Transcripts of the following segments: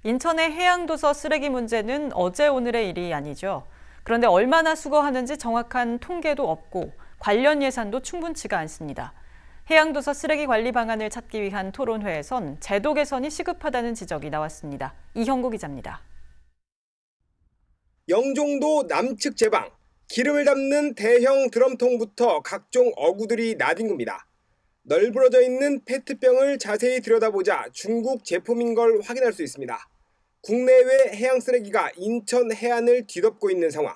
인천의 해양도서 쓰레기 문제는 어제 오늘의 일이 아니죠. 그런데 얼마나 수거하는지 정확한 통계도 없고 관련 예산도 충분치가 않습니다. 해양도서 쓰레기 관리 방안을 찾기 위한 토론회에선 제도 개선이 시급하다는 지적이 나왔습니다. 이형구 기자입니다. 영종도 남측 제방, 기름을 담는 대형 드럼통부터 각종 어구들이 나뒹굽니다. 널브러져 있는 페트병을 자세히 들여다보자 중국 제품인 걸 확인할 수 있습니다. 국내외 해양 쓰레기가 인천 해안을 뒤덮고 있는 상황.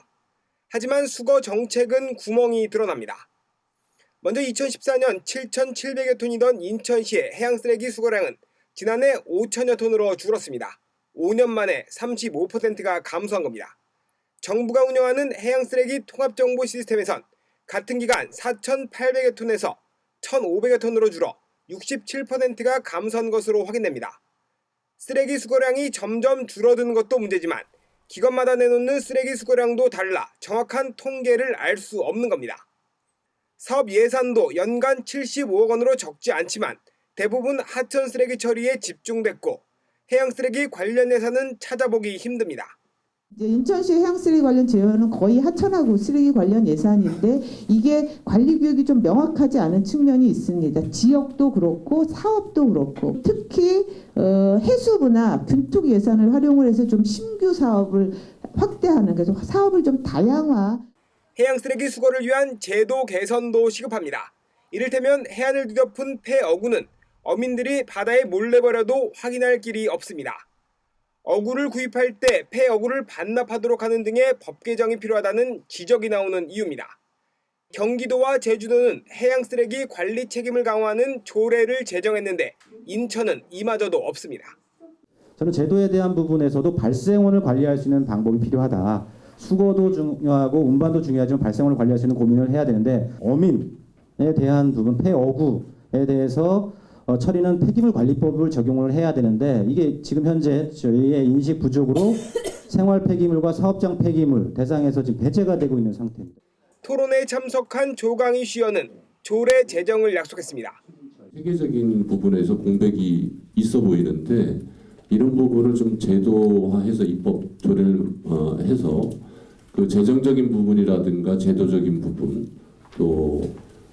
하지만 수거 정책은 구멍이 드러납니다. 먼저 2014년 7,700여 톤이던 인천시의 해양 쓰레기 수거량은 지난해 5천여 톤으로 줄었습니다. 5년 만에 35%가 감소한 겁니다. 정부가 운영하는 해양 쓰레기 통합정보 시스템에선 같은 기간 4,800여 톤에서 1,500여 톤으로 줄어 67%가 감소한 것으로 확인됩니다. 쓰레기 수거량이 점점 줄어드는 것도 문제지만 기관마다 내놓는 쓰레기 수거량도 달라 정확한 통계를 알 수 없는 겁니다. 사업 예산도 연간 75억 원으로 적지 않지만 대부분 하천 쓰레기 처리에 집중됐고 해양 쓰레기 관련 예산은 찾아보기 힘듭니다. 인천시 해양쓰레기 관련 재원은 거의 하천하고 쓰레기 관련 예산인데 이게 관리 규격이 좀 명확하지 않은 측면이 있습니다. 지역도 그렇고 사업도 그렇고 특히 해수부나 균특 예산을 활용을 해서 좀 신규 사업을 확대하는 그래서 사업을 좀 다양화. 해양 쓰레기 수거를 위한 제도 개선도 시급합니다. 이를테면 해안을 뒤덮은 폐어구는 어민들이 바다에 몰래 버려도 확인할 길이 없습니다. 어구를 구입할 때 폐어구를 반납하도록 하는 등의 법 개정이 필요하다는 지적이 나오는 이유입니다. 경기도와 제주도는 해양 쓰레기 관리 책임을 강화하는 조례를 제정했는데 인천은 이마저도 없습니다. 저는 제도에 대한 부분에서도 발생원을 관리할 수 있는 방법이 필요하다. 수거도 중요하고 운반도 중요하지만 발생원을 관리할 수 있는 고민을 해야 되는데 어민에 대한 부분 폐어구에 대해서 처리는 폐기물 관리법을 적용을 해야 되는데 이게 지금 현재 저희의 인식 부족으로 생활 폐기물과 사업장 폐기물 대상에서 지금 배제가 되고 있는 상태입니다. 토론회에 참석한 조강희 시의원은 조례 제정을 약속했습니다. 세계적인 부분에서 공백이 있어 보이는데 이런 부분을 좀 제도화해서 입법 조례를 해서 그 재정적인 부분이라든가 제도적인 부분 또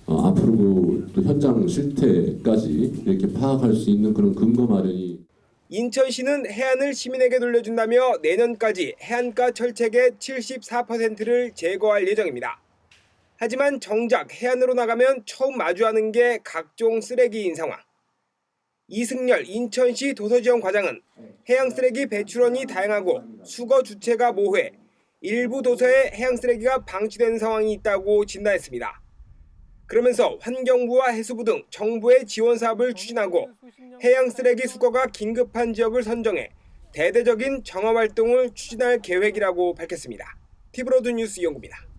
앞으로 또 현장 실태까지 이렇게 파악할 수 있는 그런 근거 마련이. 인천시는 해안을 시민에게 돌려준다며 내년까지 해안가 철책의 74%를 제거할 예정입니다. 하지만 정작 해안으로 나가면 처음 마주하는 게 각종 쓰레기인 상황. 이승열 인천시 도서지원 과장은 해양 쓰레기 배출원이 다양하고 수거 주체가 모호해 일부 도서에 해양 쓰레기가 방치된 상황이 있다고 진단했습니다. 그러면서 환경부와 해수부 등 정부의 지원 사업을 추진하고 해양 쓰레기 수거가 긴급한 지역을 선정해 대대적인 정화 활동을 추진할 계획이라고 밝혔습니다. 티브로드 뉴스 이영구입니다.